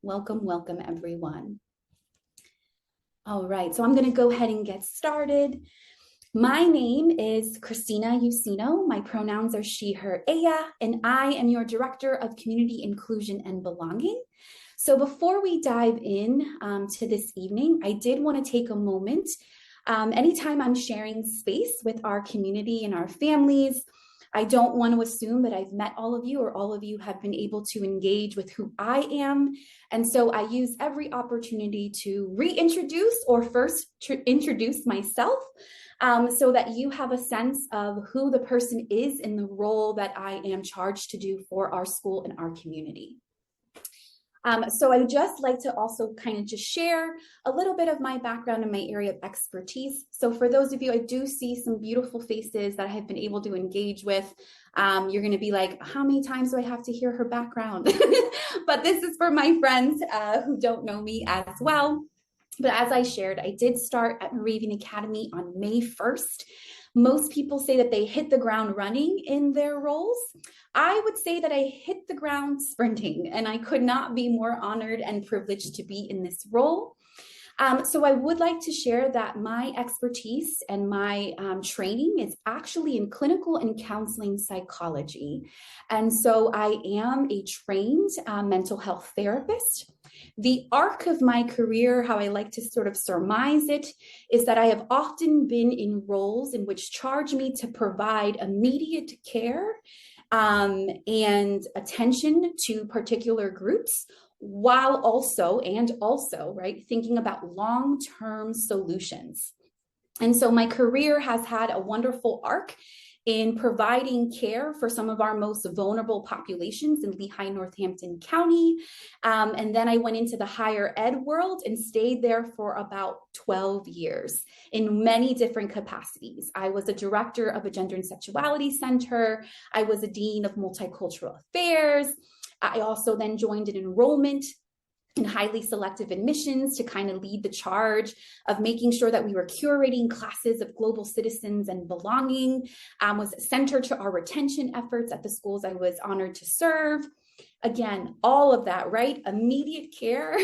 Welcome, welcome, everyone. All right, so I'm going to go ahead and get started. My name is Christina Usino. My pronouns are she, her, ella, and I am your Director of Community Inclusion and Belonging. So before we dive in to this evening, I did want to take a moment. Anytime I'm sharing space with our community and our families, I don't want to assume that I've met all of you or all of you have been able to engage with who I am. And so I use every opportunity to reintroduce or first introduce myself so that you have a sense of who the person is in the role that I am charged to do for our school and our community. So I would just like to also kind of just share a little bit of my background and my area of expertise. So for those of you, I do see some beautiful faces that I have been able to engage with. You're going to be like, how many times do I have to hear her background? But this is for my friends who don't know me as well. But as I shared, I did start at Moravian Academy on May 1st. Most people say that they hit the ground running in their roles. I would say that I hit the ground sprinting, and I could not be more honored and privileged to be in this role. So I would like to share that my expertise and my training is actually in clinical and counseling psychology. And so I am a trained mental health therapist. The arc of my career, how I like to sort of surmise it, is that I have often been in roles in which charge me to provide immediate care and attention to particular groups, while also, right, thinking about long-term solutions. And so my career has had a wonderful arc in providing care for some of our most vulnerable populations in Lehigh, Northampton County. And then I went into the higher ed world and stayed there for about 12 years in many different capacities. I was a director of a gender and sexuality center. I was a dean of multicultural affairs. I also then joined an enrollment in highly selective admissions to kind of lead the charge of making sure that we were curating classes of global citizens and belonging, was centered to our retention efforts at the schools I was honored to serve. Again, all of that, right? Immediate care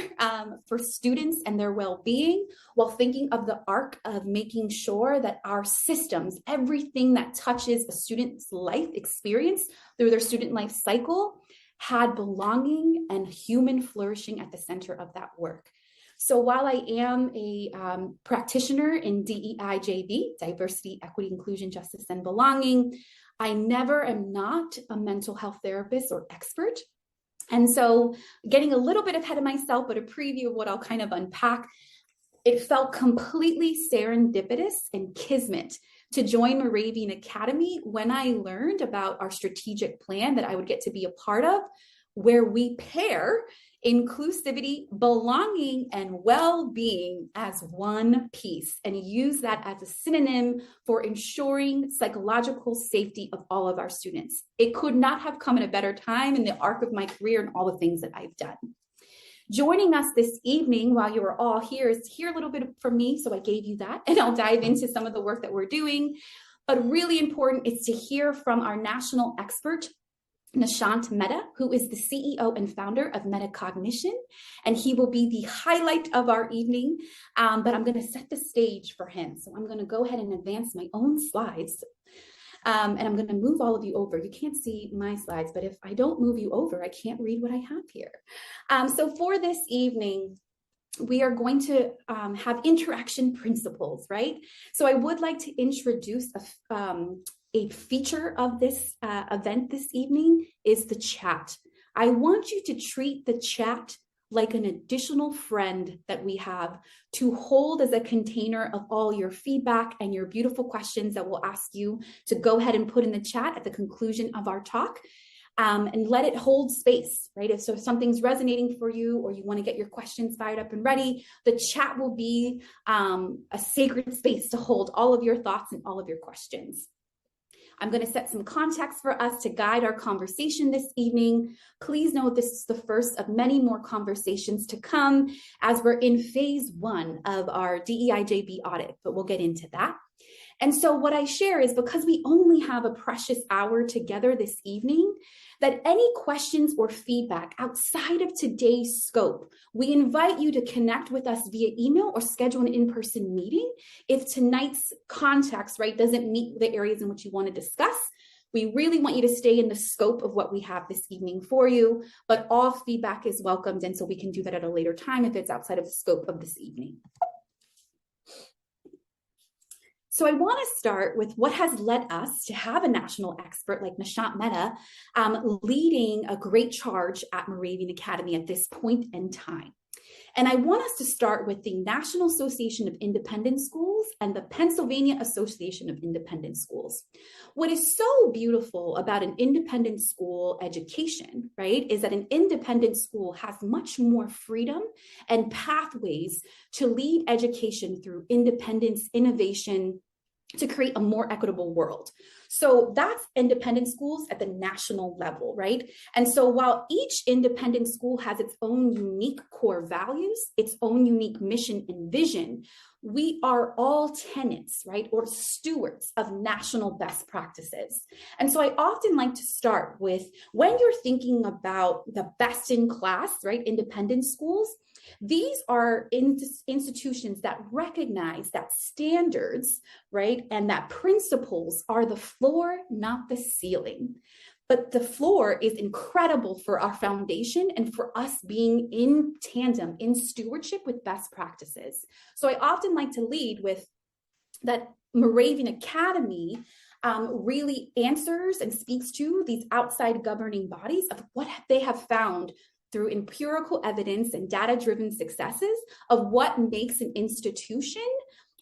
for students and their well-being, while thinking of the arc of making sure that our systems, everything that touches a student's life experience through their student life cycle, had belonging and human flourishing at the center of that work. So while I am a practitioner in DEIJB, diversity, equity, inclusion, justice, and belonging, I never am not a mental health therapist or expert. And so getting a little bit ahead of myself, but a preview of what I'll kind of unpack, it felt completely serendipitous and kismet to join Moravian Academy when I learned about our strategic plan that I would get to be a part of, where we pair inclusivity, belonging, and well-being as one piece and use that as a synonym for ensuring psychological safety of all of our students. It could not have come at a better time in the arc of my career and all the things that I've done. Joining us this evening while you are all here is to hear a little bit from me, so I gave you that, and I'll dive into some of the work that we're doing. But really important is to hear from our national expert, Nishant Mehta, who is the CEO and founder of Metacognition, and he will be the highlight of our evening, but I'm going to set the stage for him. So I'm going to go ahead and advance my own slides. And I'm going to move all of you over. You can't see my slides, but if I don't move you over, I can't read what I have here. So for this evening, we are going to have interaction principles, right? So I would like to introduce a feature of this event this evening is the chat. I want you to treat the chat like an additional friend that we have to hold as a container of all your feedback and your beautiful questions that we'll ask you to go ahead and put in the chat at the conclusion of our talk, and let it hold space, right? If something's resonating for you or you want to get your questions fired up and ready, the chat will be a sacred space to hold all of your thoughts and all of your questions. I'm going to set some context for us to guide our conversation this evening. Please note this is the first of many more conversations to come as we're in phase 1 of our DEIJB audit, but we'll get into that. And so what I share is, because we only have a precious hour together this evening, that any questions or feedback outside of today's scope, we invite you to connect with us via email or schedule an in-person meeting. If tonight's context, right, doesn't meet the areas in which you want to discuss, we really want you to stay in the scope of what we have this evening for you, but all feedback is welcomed, and so we can do that at a later time if it's outside of the scope of this evening. So I want to start with what has led us to have a national expert like Nishant Mehta leading a great charge at Moravian Academy at this point in time. And I want us to start with the National Association of Independent Schools and the Pennsylvania Association of Independent Schools. What is so beautiful about an independent school education, right, is that an independent school has much more freedom and pathways to lead education through independence, innovation, to create a more equitable world. So that's independent schools at the national level, right? And so while each independent school has its own unique core values, its own unique mission and vision, we are all tenants, right, or stewards of national best practices. And so I often like to start with, when you're thinking about the best in class, right, independent schools, these are institutions that recognize that standards, right, and that principles are the floor, not the ceiling. But the floor is incredible for our foundation and for us being in tandem, in stewardship with best practices. So I often like to lead with that Moravian Academy really answers and speaks to these outside governing bodies of what they have found through empirical evidence and data-driven successes of what makes an institution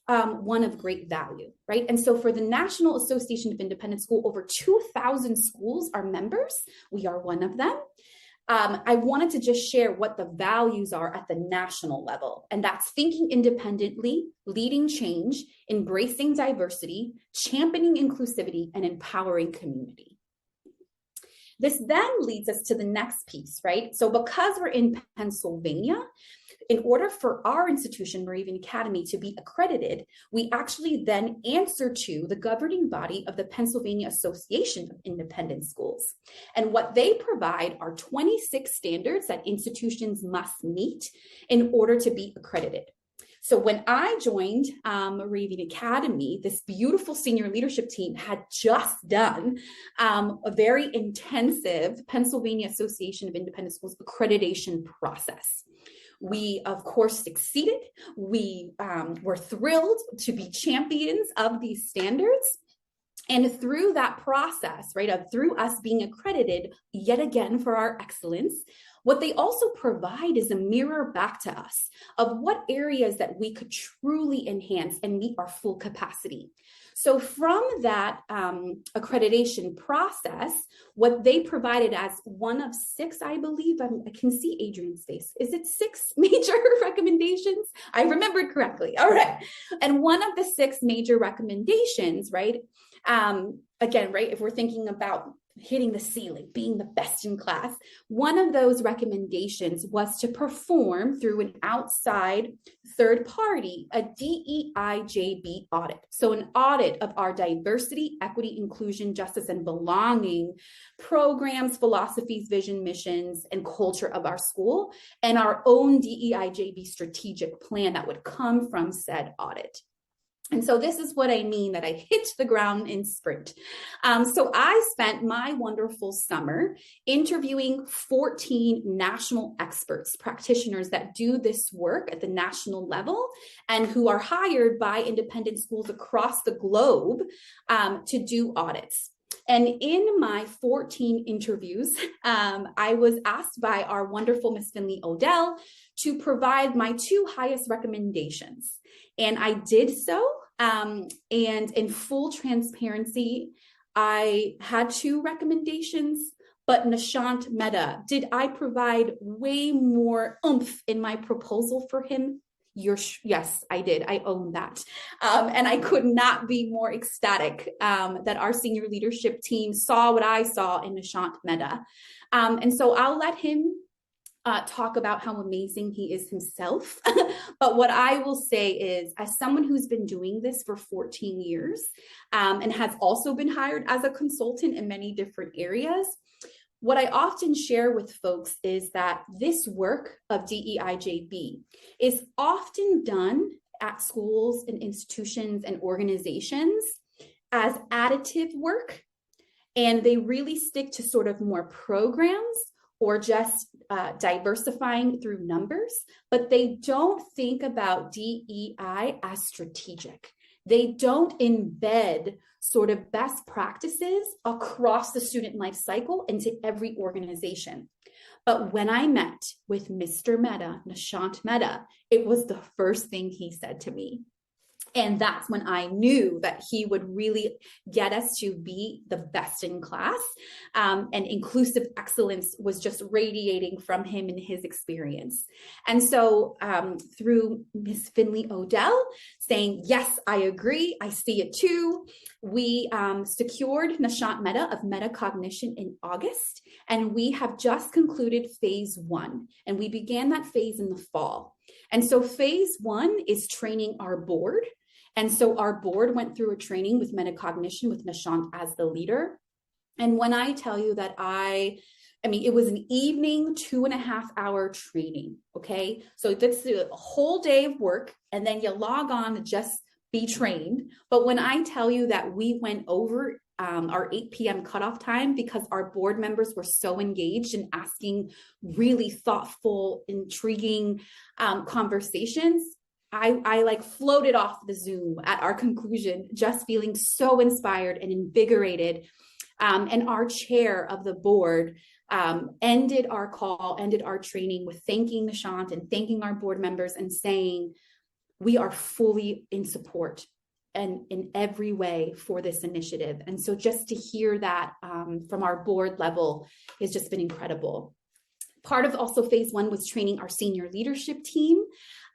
one of great value, right? And so for the National Association of Independent Schools, over 2,000 schools are members. We are one of them. I wanted to just share what the values are at the national level, and that's thinking independently, leading change, embracing diversity, championing inclusivity, and empowering community. This then leads us to the next piece, right? So because we're in Pennsylvania, in order for our institution, Moravian Academy, to be accredited, we actually then answer to the governing body of the Pennsylvania Association of Independent Schools. And what they provide are 26 standards that institutions must meet in order to be accredited. So when I joined Moravian Academy, this beautiful senior leadership team had just done a very intensive Pennsylvania Association of Independent Schools accreditation process. We, of course, succeeded. We were thrilled to be champions of these standards. And through that process, right, through us being accredited yet again for our excellence, what they also provide is a mirror back to us of what areas that we could truly enhance and meet our full capacity. So from that accreditation process, what they provided as one of 6, I believe, I can see Adrian's face. Is it 6 major recommendations? I remembered correctly. All right. And one of the 6 major recommendations, right? Again, right, if we're thinking about hitting the ceiling, being the best in class, one of those recommendations was to perform through an outside third party, a DEIJB audit. So an audit of our diversity, equity, inclusion, justice, and belonging programs, philosophies, vision, missions, and culture of our school, and our own DEIJB strategic plan that would come from said audit. And so this is what I mean that I hit the ground in sprint. So I spent my wonderful summer interviewing 14 national experts, practitioners that do this work at the national level and who are hired by independent schools across the globe to do audits. And in my 14 interviews, I was asked by our wonderful Miss Finley Odell to provide my 2 highest recommendations. And I did so. And in full transparency, I had 2 recommendations, but Nishant Mehta, did I provide way more oomph in my proposal for him? Yes, I did. I own that. And I could not be more ecstatic that our senior leadership team saw what I saw in Nishant Mehta. And so I'll let him talk about how amazing he is himself. But what I will say is, as someone who's been doing this for 14 years and has also been hired as a consultant in many different areas, what I often share with folks is that this work of DEIJB is often done at schools and institutions and organizations as additive work. And they really stick to sort of more programs or just diversifying through numbers, but they don't think about DEI as strategic. They don't embed sort of best practices across the student life cycle into every organization. But when I met with Mr. Mehta, Nishant Mehta, it was the first thing he said to me. And that's when I knew that he would really get us to be the best in class. And inclusive excellence was just radiating from him and his experience. And so through Ms. Finley Odell saying, yes, I agree, I see it too, we secured Nishant Mehta of metacognition in August. And we have just concluded phase 1. And we began that phase in the fall. And so phase 1 is training our board. And so our board went through a training with metacognition with Nishant as the leader. And when I tell you that I mean, it was an evening 2.5-hour training, okay? So that's a whole day of work, and then you log on to just be trained. But when I tell you that we went over our 8 p.m. cutoff time because our board members were so engaged in asking really thoughtful, intriguing conversations, I like floated off the Zoom at our conclusion, just feeling so inspired and invigorated. And our chair of the board ended our training with thanking Nishant and thanking our board members and saying, we are fully in support and in every way for this initiative. And so just to hear that from our board level has just been incredible. Part of also phase 1 was training our senior leadership team.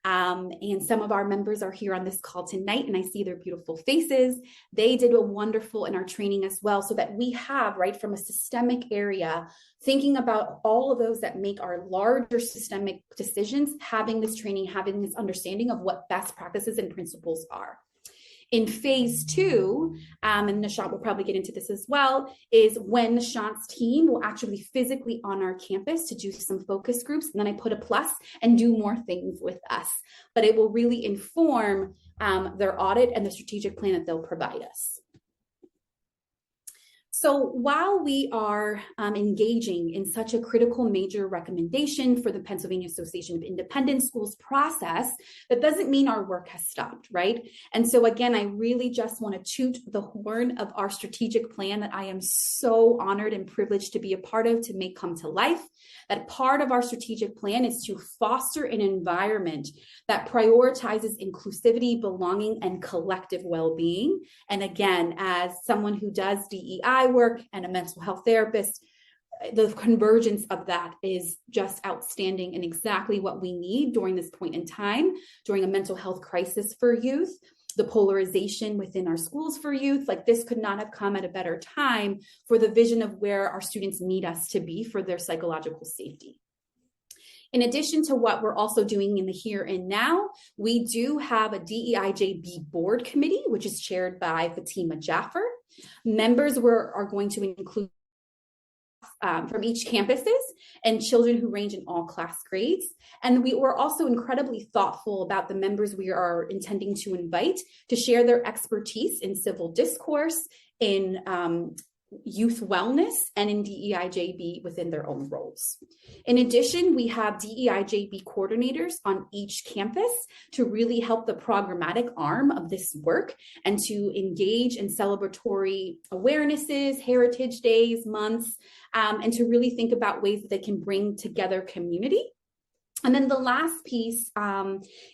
And some of our members are here on this call tonight, and I see their beautiful faces. They did a wonderful in our training as well, so that we have, right, from a systemic area, thinking about all of those that make our larger systemic decisions, having this training, having this understanding of what best practices and principles are. In phase 2, and Nishant will probably get into this as well, is when Nishant's team will actually physically on our campus to do some focus groups. And then I put a plus and do more things with us. But it will really inform their audit and the strategic plan that they'll provide us. So while we are engaging in such a critical major recommendation for the Pennsylvania Association of Independent Schools process, that doesn't mean our work has stopped, right? And so again, I really just want to toot the horn of our strategic plan that I am so honored and privileged to be a part of, to make come to life. That part of our strategic plan is to foster an environment that prioritizes inclusivity, belonging, and collective well-being. And again, as someone who does DEI work and a mental health therapist, the convergence of that is just outstanding and exactly what we need during this point in time, during a mental health crisis for youth, the polarization within our schools for youth. Like, this could not have come at a better time for the vision of where our students need us to be for their psychological safety. In addition to what we're also doing in the here and now, we do have a DEIJB board committee, which is chaired by Fatima Jaffer. Members are going to include from each campuses and children who range in all class grades. And we were also incredibly thoughtful about the members we are intending to invite to share their expertise in civil discourse, in youth wellness, and in DEIJB within their own roles. In addition, we have DEIJB coordinators on each campus to really help the programmatic arm of this work and to engage in celebratory awarenesses, heritage days, months, and to really think about ways that they can bring together community. And then the last piece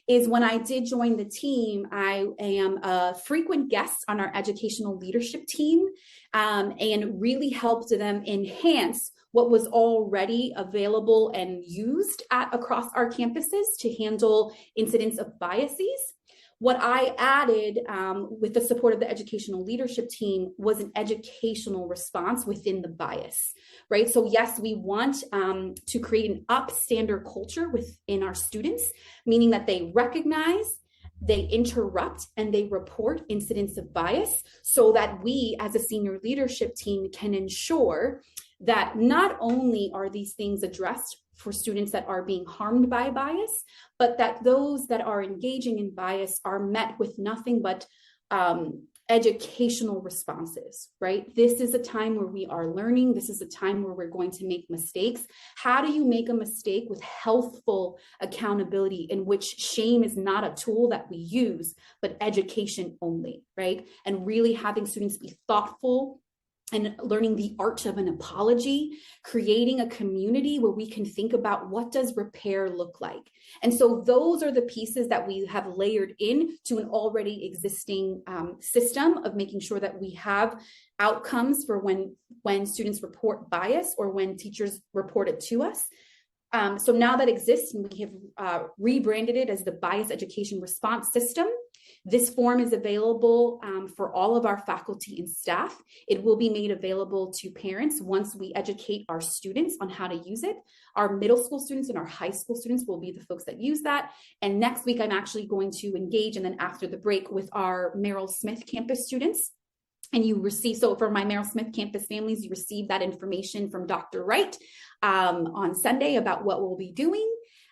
is when I did join the team, I am a frequent guest on our educational leadership team and really helped them enhance what was already available and used across our campuses to handle incidents of biases. What I added with the support of the educational leadership team was an educational response within the bias, right? So yes, we want to create an upstander culture within our students, meaning that they recognize, they interrupt, and they report incidents of bias so that we as a senior leadership team can ensure that not only are these things addressed for students that are being harmed by bias, but that those that are engaging in bias are met with nothing but educational responses, right? This is a time where we are learning. This is a time where we're going to make mistakes. How do you make a mistake with healthful accountability in which shame is not a tool that we use, but education only, right? And really having students be thoughtful and learning the art of an apology, creating a community where we can think about what does repair look like. And so those are the pieces that we have layered in to an already existing system of making sure that we have outcomes for when students report bias or when teachers report it to us. So now that exists, and we have rebranded it as the Bias Education Response System. This form is available for all of our faculty and staff. It will be made available to parents once we educate our students on how to use it. Our middle school students and our high school students will be the folks that use that. And next week, I'm actually going to engage, and then after the break, with our Merrill Smith campus students. And you receive, so for my Merrill Smith campus families, you receive that information from Dr. Wright on Sunday about what we'll be doing.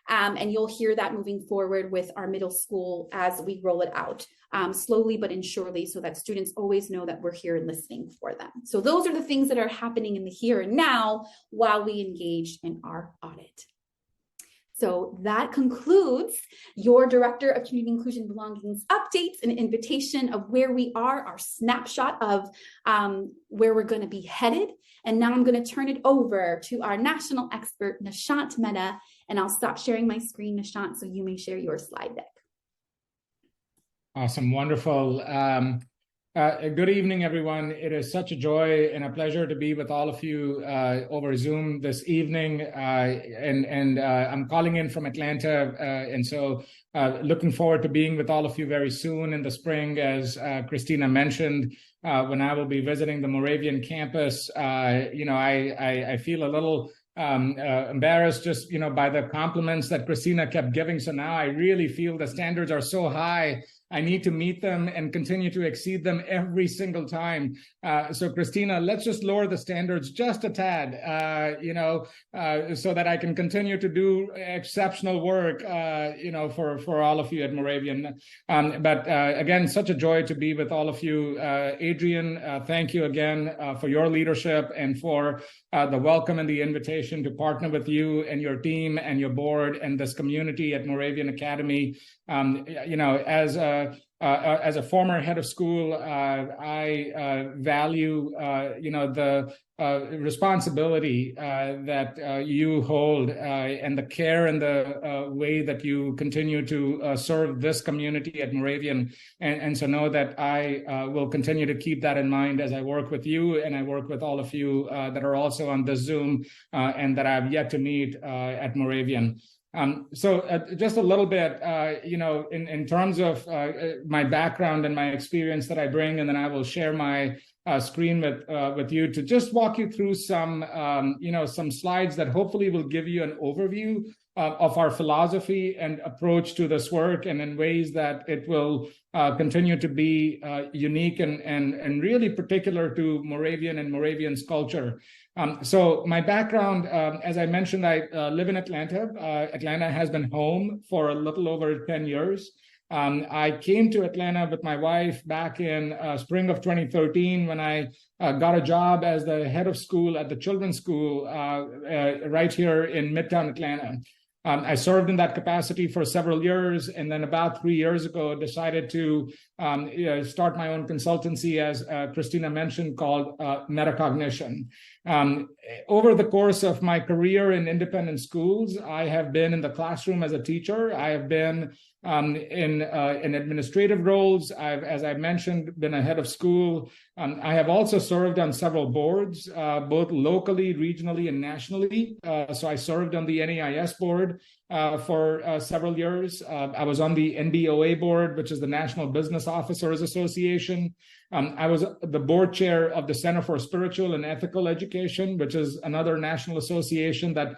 And you'll hear that moving forward with our middle school as we roll it out slowly but surely, so that students always know that we're here listening for them. So those are the things that are happening in the here and now while we engage in our audit. So that concludes your Director of Community Inclusion Belongings updates and invitation of where we are, our snapshot of where we're going to be headed. And now I'm going to turn it over to our national expert, Nishant Mehta, and I'll stop sharing my screen, Nishant, so you may share your slide deck. Awesome, wonderful. Good evening, everyone. It is such a joy and a pleasure to be with all of you over Zoom this evening. I'm calling in from Atlanta, and so looking forward to being with all of you very soon in the spring, as Christina mentioned. When I will be visiting the Moravian campus, I feel a little embarrassed just by the compliments that Christina kept giving. So now I really feel the standards are so high. I need to meet them and continue to exceed them every single time. So Christina, let's just lower the standards just a tad, so that I can continue to do exceptional work, for all of you at Moravian. But again, such a joy to be with all of you. Adrian, thank you again for your leadership and for the welcome and the invitation to partner with you and your team and your board and this community at Moravian Academy. As a former head of school, I value, the responsibility that you hold and the care and the way that you continue to serve this community at Moravian. And so know that I will continue to keep that in mind as I work with you and I work with all of you that are also on this Zoom and that I've yet to meet at Moravian. So just a little bit, in terms of my background and my experience that I bring, and then I will share my screen with you to just walk you through some slides that hopefully will give you an overview of our philosophy and approach to this work, and in ways that it will continue to be unique and really particular to Moravian and Moravian's culture. So my background, as I mentioned, I live in Atlanta. Atlanta has been home for a little over 10 years. I came to Atlanta with my wife back in spring of 2013 when I got a job as the head of school at the children's school right here in Midtown Atlanta. I served in that capacity for several years, and then about 3 years ago, decided to start my own consultancy, as Christina mentioned, called Metacognition. Over the course of my career in independent schools, I have been in the classroom as a teacher. I have been in administrative roles. I've, as I mentioned, been a head of school. I have also served on several boards, both locally, regionally, and nationally. So I served on the NEIS board for several years. I was on the NBOA board, which is the National Business Officers Association. I was the board chair of the Center for Spiritual and Ethical Education, which is another national association that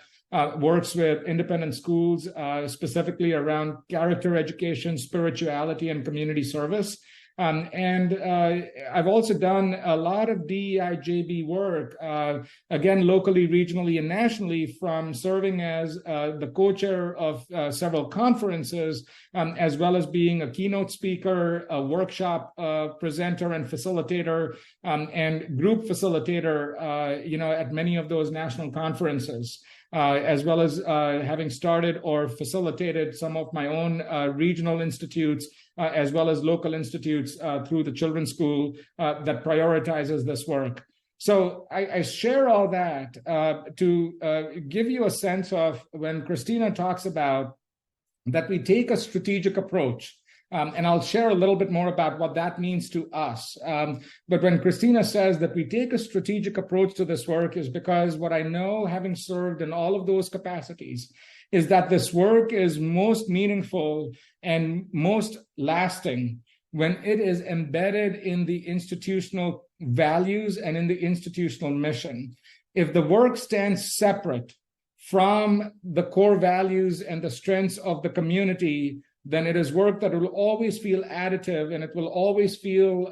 works with independent schools, specifically around character education, spirituality, and community service. I've also done a lot of DEIJB work, again, locally, regionally, and nationally, from serving as the co-chair of several conferences, as well as being a keynote speaker, a workshop presenter and facilitator, and group facilitator, at many of those national conferences. As well as having started or facilitated some of my own regional institutes, as well as local institutes through the Children's School that prioritizes this work. So I share all that to give you a sense of when Christina talks about that we take a strategic approach. And I'll share a little bit more about what that means to us. But when Christina says that we take a strategic approach to this work is because what I know, having served in all of those capacities, is that this work is most meaningful and most lasting when it is embedded in the institutional values and in the institutional mission. If the work stands separate from the core values and the strengths of the community, then it is work that will always feel additive, and it will always feel,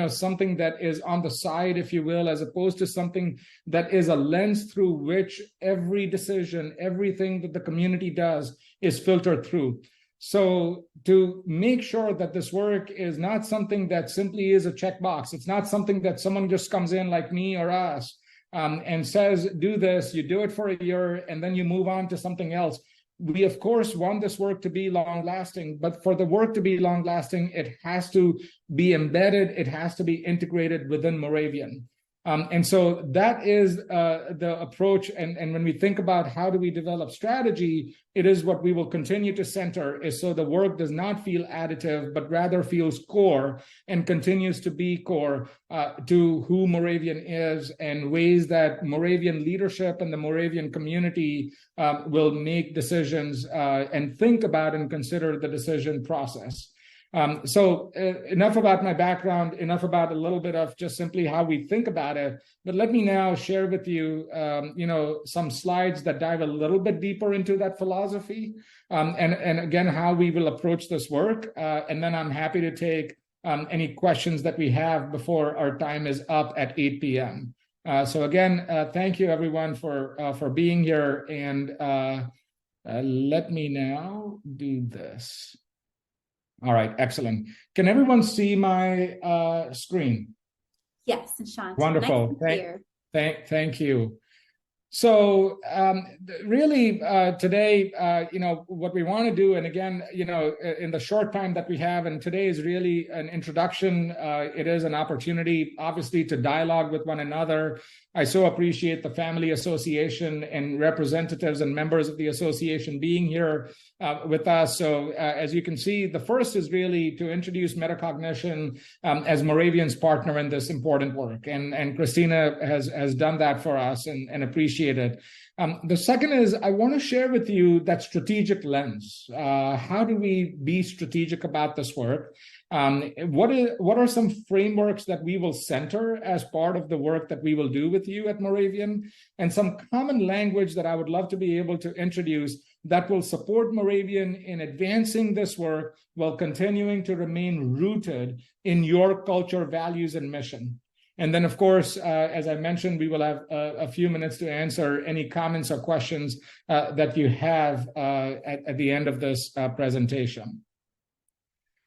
something that is on the side, if you will, as opposed to something that is a lens through which every decision, everything that the community does is filtered through. So to make sure that this work is not something that simply is a checkbox, it's not something that someone just comes in like me or us and says, do this, you do it for a year, and then you move on to something else. We, of course, want this work to be long-lasting, but for the work to be long-lasting, it has to be embedded, it has to be integrated within Moravian. And so that is the approach. And when we think about how do we develop strategy, it is what we will continue to center is so the work does not feel additive, but rather feels core and continues to be core to who Moravian is, and ways that Moravian leadership and the Moravian community will make decisions and think about and consider the decision process. So enough about my background, enough about a little bit of just simply how we think about it. But let me now share with you, some slides that dive a little bit deeper into that philosophy, and again, how we will approach this work. And then I'm happy to take any questions that we have before our time is up at 8 p.m. So again, thank you everyone for being here. And let me now do this. All right, excellent. Can everyone see my screen? Yes, Nishant. Wonderful. Nice Thank you. So really today, what we want to do, and again, in the short time that we have, and today is really an introduction. It is an opportunity, obviously, to dialogue with one another. I so appreciate the Family Association and representatives and members of the association being here with us. So as you can see, the first is really to introduce metacognition as Moravian's partner in this important work. And Christina has done that for us and appreciate it. The second is I want to share with you that strategic lens. How do we be strategic about this work? What are some frameworks that we will center as part of the work that we will do with you at Moravian, and some common language that I would love to be able to introduce that will support Moravian in advancing this work while continuing to remain rooted in your culture, values, and mission. And then, of course, as I mentioned, we will have a few minutes to answer any comments or questions that you have at the end of this presentation.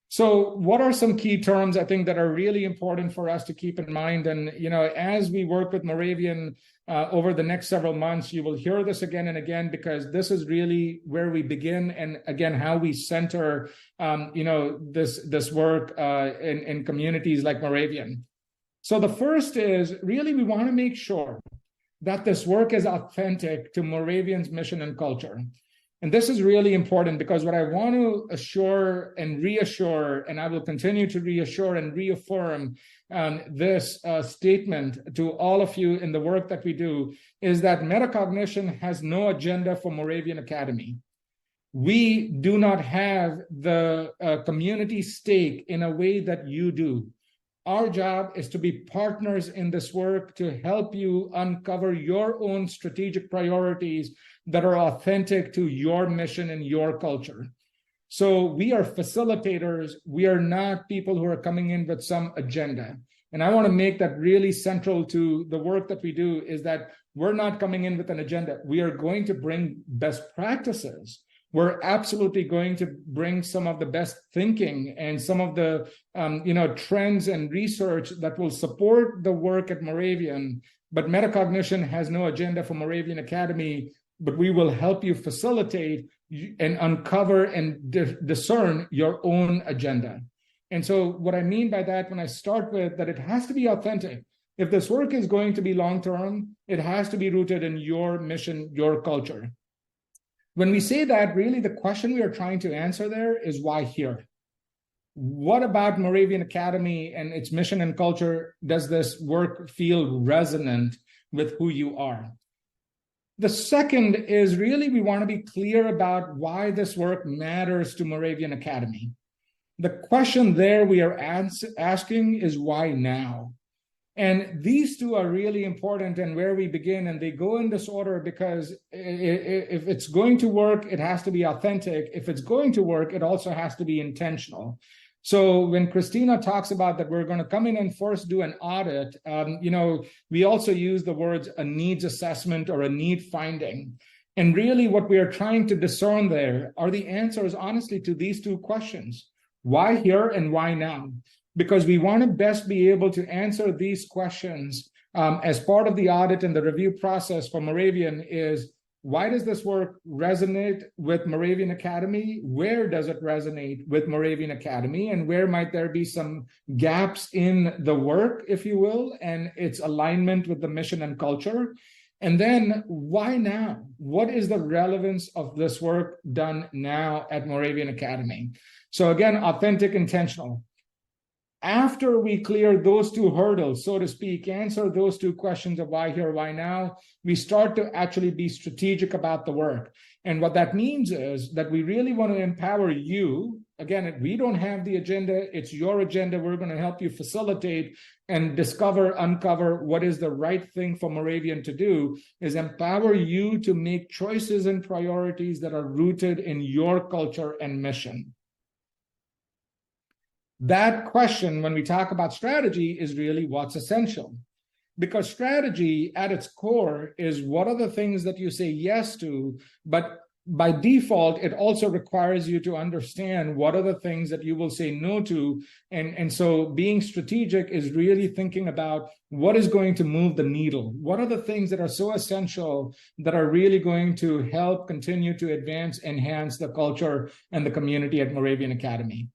So what are some key terms, I think, that are really important for us to keep in mind? And, as we work with Moravian over the next several months, you will hear this again and again, because this is really where we begin. And again, how we center, this work in communities like Moravian. So the first is really we want to make sure that this work is authentic to Moravian's mission and culture. And this is really important, because what I want to assure and reassure, and I will continue to reassure and reaffirm this statement to all of you in the work that we do, is that metacognition has no agenda for Moravian Academy. We do not have the community stake in a way that you do. Our job is to be partners in this work to help you uncover your own strategic priorities that are authentic to your mission and your culture. So we are facilitators. We are not people who are coming in with some agenda. And I want to make that really central to the work that we do, is that we're not coming in with an agenda. We are going to bring best practices. We're absolutely going to bring some of the best thinking and some of the trends and research that will support the work at Moravian. But metacognition has no agenda for Moravian Academy, but we will help you facilitate and uncover and discern your own agenda. And so what I mean by that, when I start with that, it has to be authentic. If this work is going to be long-term, it has to be rooted in your mission, your culture. When we say that, really the question we are trying to answer there is why here? What about Moravian Academy and its mission and culture does this work feel resonant with who you are? The second is really we want to be clear about why this work matters to Moravian Academy. The question there we are asking is why now? And these two are really important and where we begin, and they go in this order because if it's going to work, it has to be authentic. If it's going to work, it also has to be intentional. So when Christina talks about that we're going to come in and first do an audit, we also use the words a needs assessment or a need finding. And really what we are trying to discern there are the answers, honestly, to these two questions. Why here and why now? Because we want to best be able to answer these questions as part of the audit and the review process for Moravian is, why does this work resonate with Moravian Academy? Where does it resonate with Moravian Academy? And where might there be some gaps in the work, if you will, and its alignment with the mission and culture? And then why now? What is the relevance of this work done now at Moravian Academy? So again, authentic, intentional. After we clear those two hurdles, so to speak, answer those two questions of why here, why now, we start to actually be strategic about the work. And what that means is that we really want to empower you. Again, we don't have the agenda. It's your agenda. We're going to help you facilitate and uncover what is the right thing for Moravian to do, is empower you to make choices and priorities that are rooted in your culture and mission. That question, when we talk about strategy, is really what's essential. Because strategy at its core is what are the things that you say yes to, but by default, it also requires you to understand what are the things that you will say no to. And so being strategic is really thinking about what is going to move the needle. What are the things that are so essential that are really going to help continue to enhance the culture and the community at Moravian Academy?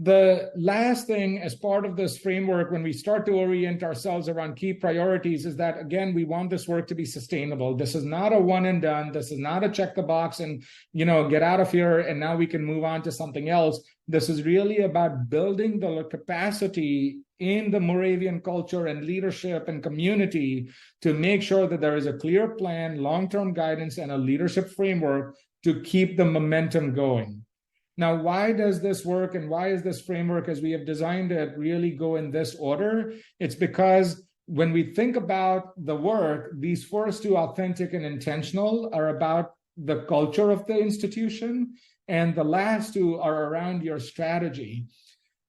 The last thing as part of this framework, when we start to orient ourselves around key priorities, is that, again, we want this work to be sustainable. This is not a one and done. This is not a check the box and, get out of here and now we can move on to something else. This is really about building the capacity in the Moravian culture and leadership and community to make sure that there is a clear plan, long-term guidance, and a leadership framework to keep the momentum going. Now, why does this work and why is this framework, as we have designed it, really go in this order? It's because when we think about the work, these first two, authentic and intentional, are about the culture of the institution, and the last two are around your strategy.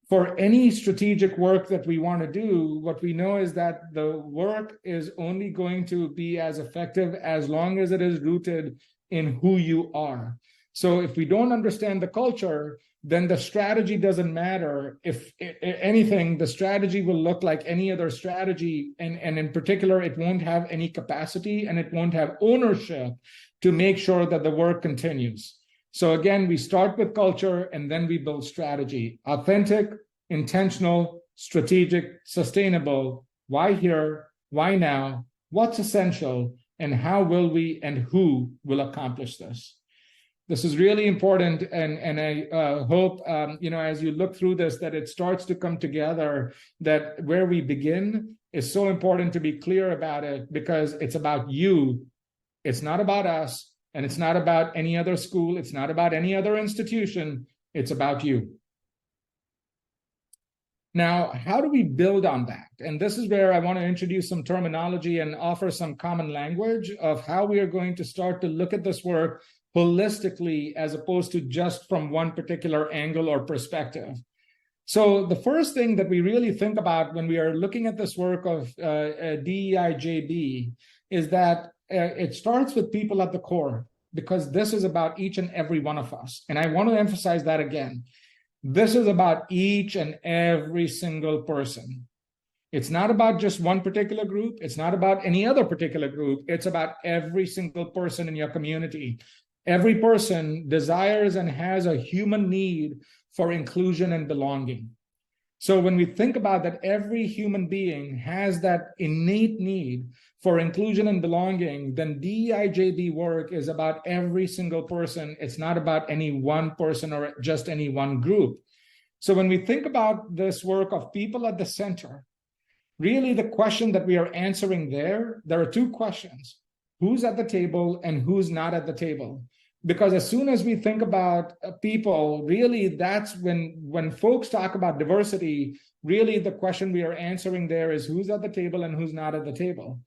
For any strategic work that we want to do, what we know is that the work is only going to be as effective as long as it is rooted in who you are. So if we don't understand the culture, then the strategy doesn't matter. If anything, the strategy will look like any other strategy. And in particular, it won't have any capacity and it won't have ownership to make sure that the work continues. So again, we start with culture and then we build strategy. Authentic, intentional, strategic, sustainable. Why here? Why now? What's essential? And how will we and who will accomplish this? This is really important, and I hope, as you look through this, that it starts to come together, that where we begin is so important to be clear about it, because it's about you. It's not about us. And it's not about any other school. It's not about any other institution. It's about you. Now, how do we build on that? And this is where I want to introduce some terminology and offer some common language of how we are going to start to look at this work holistically, as opposed to just from one particular angle or perspective. So the first thing that we really think about when we are looking at this work of DEIJB is that it starts with people at the core, because this is about each and every one of us. And I want to emphasize that again. This is about each and every single person. It's not about just one particular group. It's not about any other particular group. It's about every single person in your community. Every person desires and has a human need for inclusion and belonging. So when we think about that, every human being has that innate need for inclusion and belonging, then DEIJB work is about every single person. It's not about any one person or just any one group. So when we think about this work of people at the center, really the question that we are answering there are two questions: who's at the table and who's not at the table? Because as soon as we think about people, really that's when folks talk about diversity, really the question we are answering there is who's at the table and who's not at the table.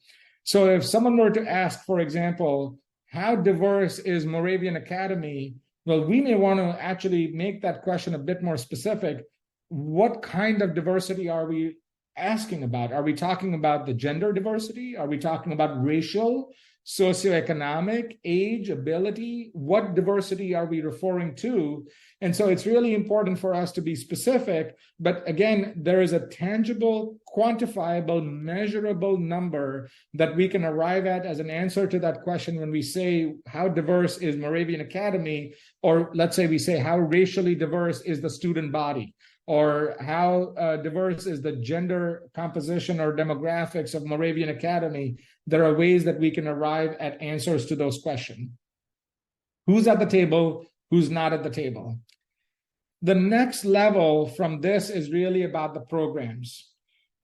So if someone were to ask, for example, how diverse is Moravian Academy? Well, we may want to actually make that question a bit more specific. What kind of diversity are we asking about? Are we talking about the gender diversity? Are we talking about racial, socioeconomic, age, ability? What diversity are we referring to? And so it's really important for us to be specific. But again, there is a tangible, quantifiable, measurable number that we can arrive at as an answer to that question when we say, how diverse is Moravian Academy? Or let's say we say, how racially diverse is the student body? Or how diverse is the gender composition or demographics of Moravian Academy? There are ways that we can arrive at answers to those questions. Who's at the table? Who's not at the table? The next level from this is really about the programs.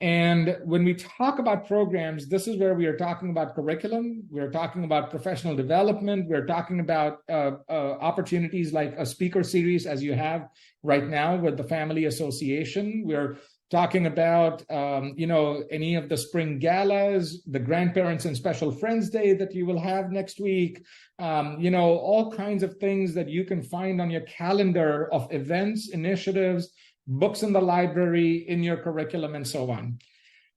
And when we talk about programs, this is where we are talking about curriculum. We're talking about professional development. We're talking about opportunities like a speaker series, as you have right now with the Family Association. We're talking about, any of the spring galas, the Grandparents and Special Friends Day that you will have next week, all kinds of things that you can find on your calendar of events, initiatives, books in the library, in your curriculum, and so on.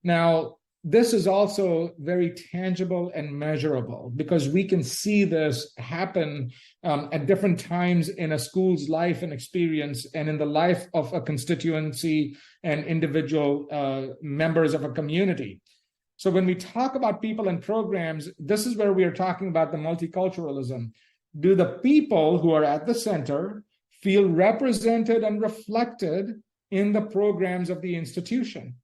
Now, this is also very tangible and measurable because we can see this happen at different times in a school's life and experience and in the life of a constituency and individual members of a community. So when we talk about people and programs, this is where we are talking about the multiculturalism. Do the people who are at the center feel represented and reflected in the programs of the institution?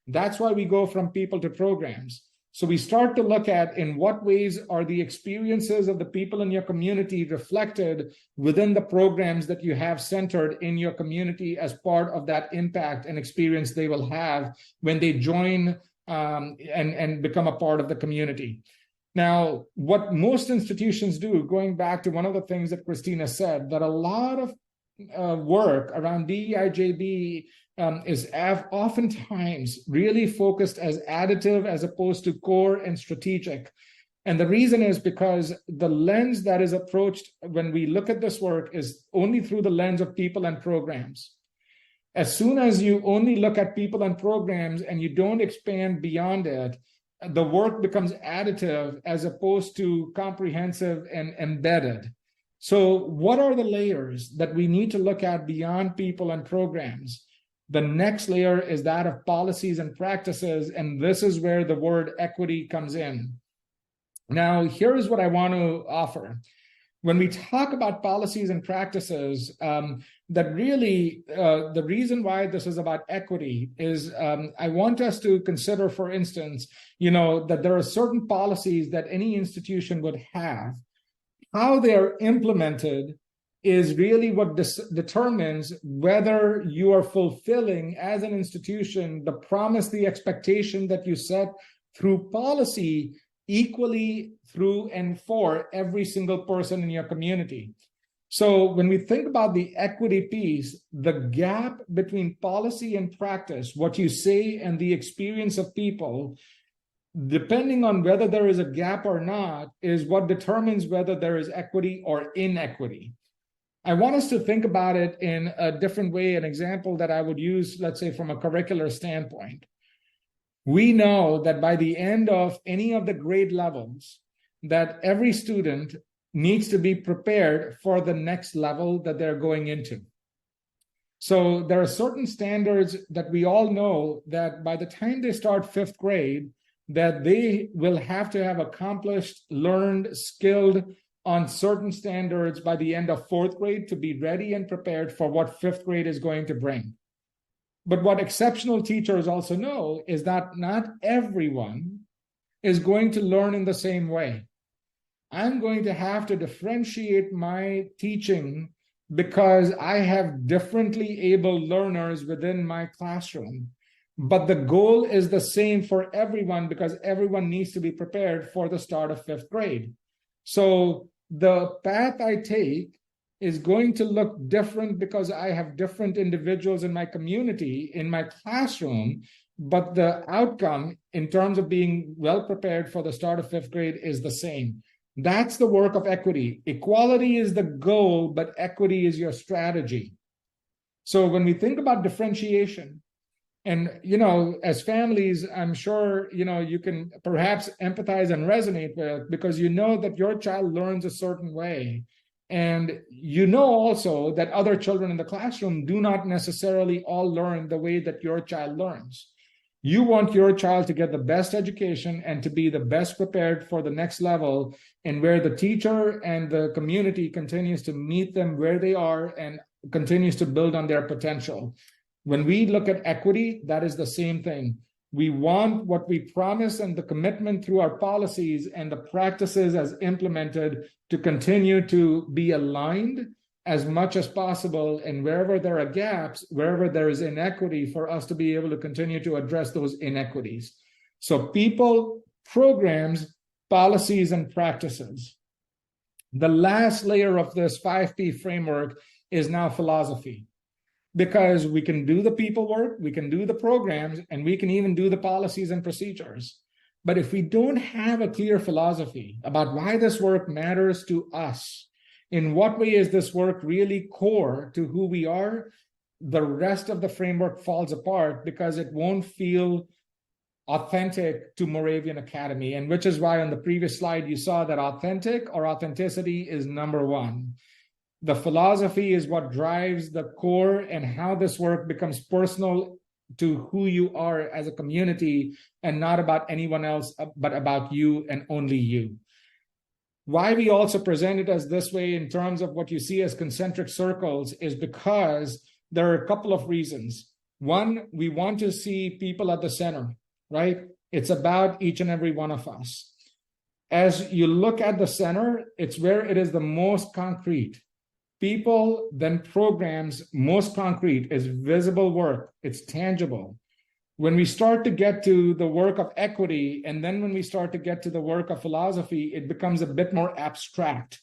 That's why we go from people to programs. So we start to look at in what ways are the experiences of the people in your community reflected within the programs that you have centered in your community as part of that impact and experience they will have when they join and become a part of the community. Now, what most institutions do, going back to one of the things that Christina said, that a lot of work around DEIJB is oftentimes really focused as additive as opposed to core and strategic. And the reason is because the lens that is approached when we look at this work is only through the lens of people and programs. As soon as you only look at people and programs and you don't expand beyond it, the work becomes additive as opposed to comprehensive and embedded. So what are the layers that we need to look at beyond people and programs? The next layer is that of policies and practices, and this is where the word equity comes in. Now, here is what I want to offer. When we talk about policies and practices, that really the reason why this is about equity is I want us to consider, for instance, that there are certain policies that any institution would have. How they are implemented is really what determines whether you are fulfilling as an institution the promise, the expectation that you set through policy equally through and for every single person in your community. So when we think about the equity piece, the gap between policy and practice, what you say and the experience of people, depending on whether there is a gap or not, is what determines whether there is equity or inequity. I want us to think about it in a different way, an example that I would use, let's say, from a curricular standpoint. We know that by the end of any of the grade levels, that every student needs to be prepared for the next level that they're going into. So there are certain standards that we all know that by the time they start 5th grade, that they will have to have accomplished, learned, skilled on certain standards by the end of 4th grade to be ready and prepared for what 5th grade is going to bring. But what exceptional teachers also know is that not everyone is going to learn in the same way. I'm going to have to differentiate my teaching because I have differently able learners within my classroom. But the goal is the same for everyone because everyone needs to be prepared for the start of 5th grade. So the path I take is going to look different because I have different individuals in my community, in my classroom, but the outcome in terms of being well prepared for the start of 5th grade is the same. That's the work of equity. Equality is the goal, but equity is your strategy. So when we think about differentiation, and, as families, I'm sure, you can perhaps empathize and resonate with because you know that your child learns a certain way. And you know also that other children in the classroom do not necessarily all learn the way that your child learns. You want your child to get the best education and to be the best prepared for the next level, and where the teacher and the community continues to meet them where they are and continues to build on their potential. When we look at equity, that is the same thing. We want what we promise and the commitment through our policies and the practices as implemented to continue to be aligned as much as possible. And wherever there are gaps, wherever there is inequity, for us to be able to continue to address those inequities. So people, programs, policies, and practices. The last layer of this 5P framework is now philosophy. Because we can do the people work, we can do the programs, and we can even do the policies and procedures. But if we don't have a clear philosophy about why this work matters to us, in what way is this work really core to who we are, the rest of the framework falls apart because it won't feel authentic to Moravian Academy. And which is why on the previous slide, you saw that authentic or authenticity is number one. The philosophy is what drives the core and how this work becomes personal to who you are as a community and not about anyone else, but about you and only you. Why we also present it as this way in terms of what you see as concentric circles is because there are a couple of reasons. One, we want to see people at the center, right? It's about each and every one of us. As you look at the center, it's where it is the most concrete. People, then programs, most concrete is visible work. It's tangible. When we start to get to the work of equity, and then when we start to get to the work of philosophy, it becomes a bit more abstract.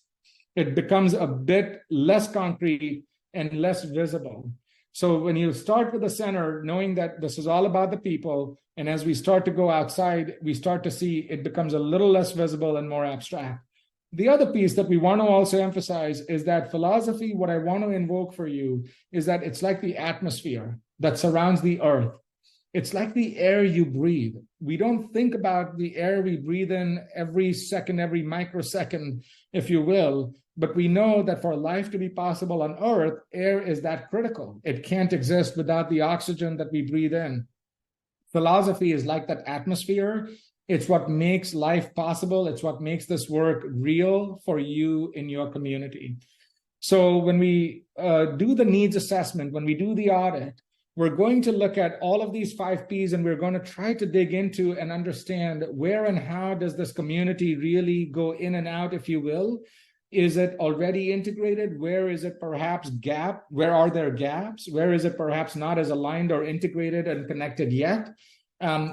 It becomes a bit less concrete and less visible. So when you start with the center, knowing that this is all about the people, and as we start to go outside, we start to see it becomes a little less visible and more abstract. The other piece that we want to also emphasize is that philosophy, what I want to invoke for you, is that it's like the atmosphere that surrounds the earth. It's like the air you breathe. We don't think about the air we breathe in every second, every microsecond, if you will, but we know that for life to be possible on earth, air is that critical. It can't exist without the oxygen that we breathe in. Philosophy is like that atmosphere. It's what makes life possible. It's what makes this work real for you in your community. So when we do the needs assessment, when we do the audit, we're going to look at all of these 5 Ps, and we're going to try to dig into and understand where and how does this community really go in and out, if you will. Is it already integrated? Where is it perhaps gap? Where are there gaps? Where is it perhaps not as aligned or integrated and connected yet?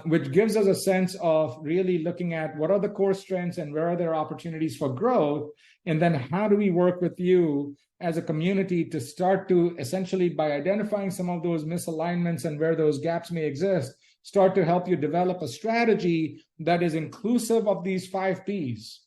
which gives us a sense of really looking at what are the core strengths and where are there opportunities for growth, and then how do we work with you as a community to start to essentially, by identifying some of those misalignments and where those gaps may exist, start to help you develop a strategy that is inclusive of these 5 Ps,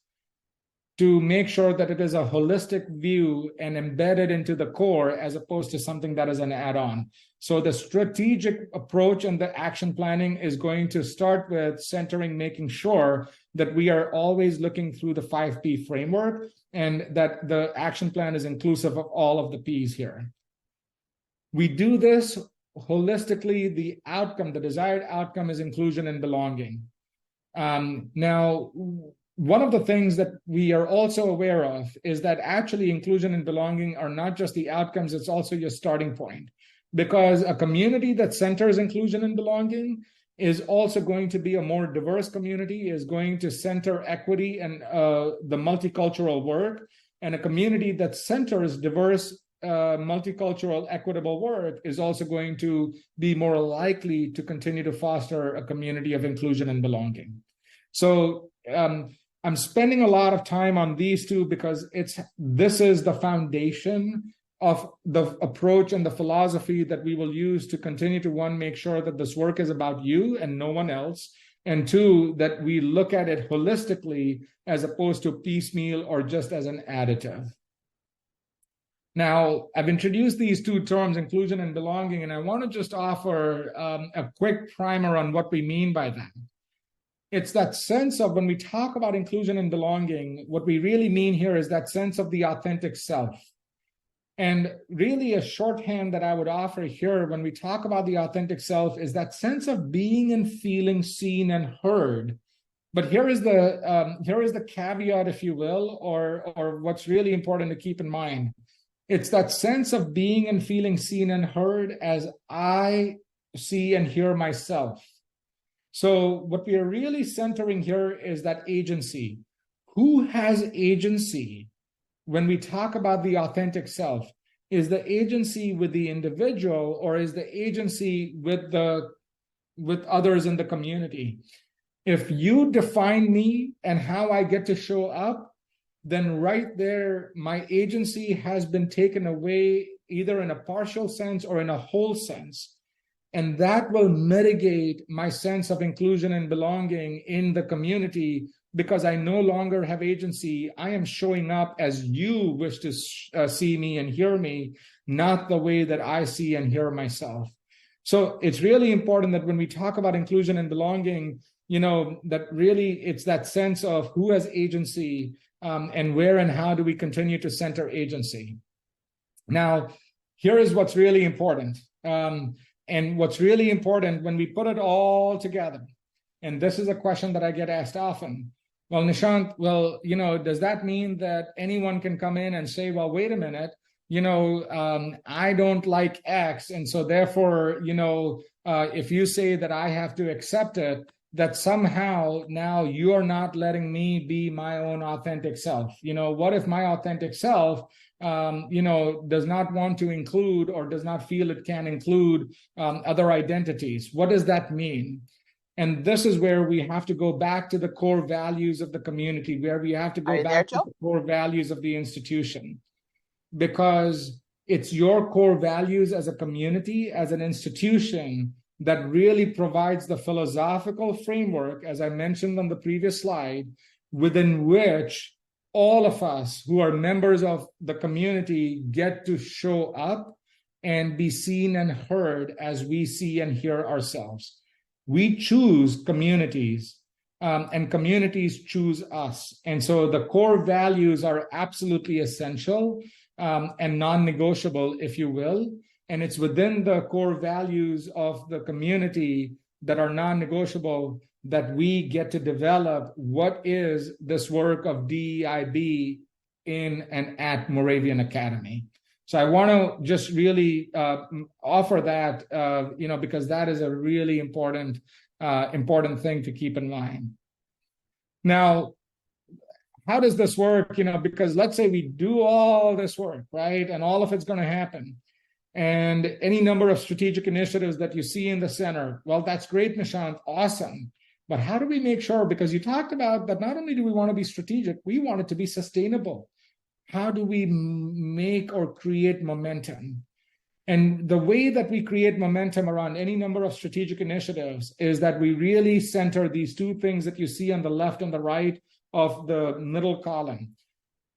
to make sure that it is a holistic view and embedded into the core as opposed to something that is an add-on. So the strategic approach and the action planning is going to start with centering, making sure that we are always looking through the 5P framework and that the action plan is inclusive of all of the Ps here. We do this holistically. The outcome, the desired outcome, is inclusion and belonging. Now, one of the things that we are also aware of is that actually inclusion and belonging are not just the outcomes, it's also your starting point. Because a community that centers inclusion and belonging is also going to be a more diverse community, is going to center equity and the multicultural work. And a community that centers diverse, multicultural, equitable work is also going to be more likely to continue to foster a community of inclusion and belonging. So I'm spending a lot of time on these two because this is the foundation of the approach and the philosophy that we will use to continue to, 1, make sure that this work is about you and no one else, and 2, that we look at it holistically as opposed to piecemeal or just as an additive. Now, I've introduced these 2 terms, inclusion and belonging, and I want to just offer a quick primer on what we mean by that. It's that sense of, when we talk about inclusion and belonging, what we really mean here is that sense of the authentic self. And really a shorthand that I would offer here when we talk about the authentic self is that sense of being and feeling seen and heard. But here is the caveat, if you will, or what's really important to keep in mind. It's that sense of being and feeling seen and heard as I see and hear myself. So what we are really centering here is that agency. Who has agency? When we talk about the authentic self, is the agency with the individual, or is the agency with others in the community? If you define me and how I get to show up, then right there, my agency has been taken away, either in a partial sense or in a whole sense. And that will mitigate my sense of inclusion and belonging in the community, because I no longer have agency. I am showing up as you wish to see me and hear me, not the way that I see and hear myself. So it's really important that when we talk about inclusion and belonging, that really it's that sense of who has agency, and where and how do we continue to center agency. Now, here is what's really important. And what's really important when we put it all together, and this is a question that I get asked often. Well, Nishant, does that mean that anyone can come in and say, well, wait a minute, I don't like X, and so therefore, if you say that I have to accept it, that somehow now you are not letting me be my own authentic self? What if my authentic self, does not want to include or does not feel it can include other identities? What does that mean? And this is where we have to go back to the core values of the community, where we have to go back to the core values of the institution, because it's your core values as a community, as an institution, that really provides the philosophical framework, as I mentioned on the previous slide, within which all of us who are members of the community get to show up and be seen and heard as we see and hear ourselves. We choose communities, and communities choose us. And so the core values are absolutely essential and non-negotiable, if you will. And it's within the core values of the community that are non-negotiable that we get to develop what is this work of DEIB in and at Moravian Academy. So I want to just really offer that, because that is a really important thing to keep in mind. Now, how does this work? Because let's say we do all this work, right? And all of it's going to happen. and any number of strategic initiatives that you see in the center. Well, that's great, Nishant, awesome. But how do we make sure, because you talked about that not only do we want to be strategic, we want it to be sustainable. How do we make or create momentum? And the way that we create momentum around any number of strategic initiatives is that we really center these two things that you see on the left and the right of the middle column.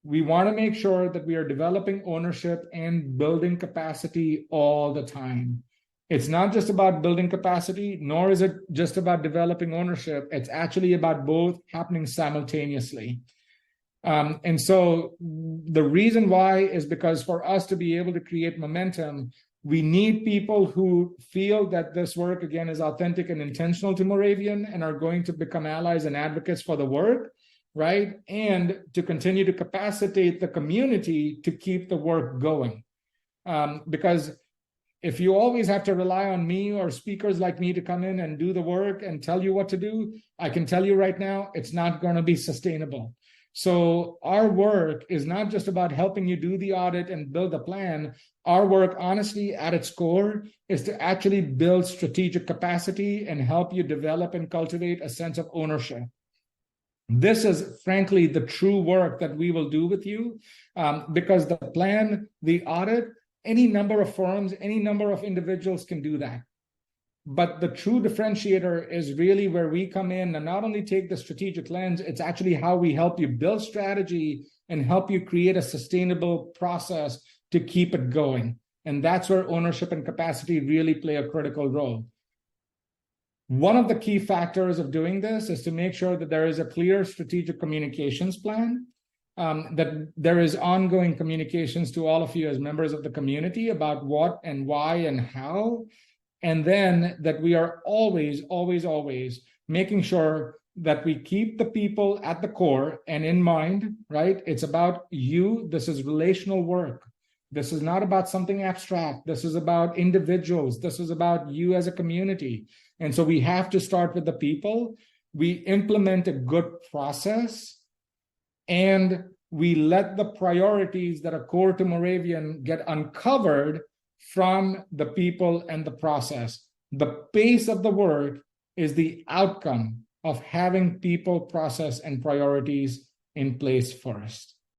We want to make sure that we are developing ownership and building capacity all the time. It's not just about building capacity, nor is it just about developing ownership. It's actually about both happening simultaneously. And so the reason why is because for us to be able to create momentum, we need people who feel that this work, again, is authentic and intentional to Moravian and are going to become allies and advocates for the work, right? And to continue to capacitate the community to keep the work going. Because if you always have to rely on me or speakers like me to come in and do the work and tell you what to do, I can tell you right now, it's not going to be sustainable. So our work is not just about helping you do the audit and build a plan. Our work, honestly, at its core, is to actually build strategic capacity and help you develop and cultivate a sense of ownership. This is, frankly, the true work that we will do with you, because the plan, the audit, any number of firms, any number of individuals can do that. But the true differentiator is really where we come in and not only take the strategic lens, it's actually how we help you build strategy and help you create a sustainable process to keep it going. And that's where ownership and capacity really play a critical role. One of the key factors of doing this is to make sure that there is a clear strategic communications plan, that there is ongoing communications to all of you as members of the community about what and why and how. And then that we are always, always, always making sure that we keep the people at the core and in mind, right? It's about you. This is relational work. This is not about something abstract. This is about individuals. This is about you as a community. And so we have to start with the people. We implement a good process, and we let the priorities that are core to Moravian get uncovered from the people and the process. The pace of the work is the outcome of having people, process, and priorities in place first.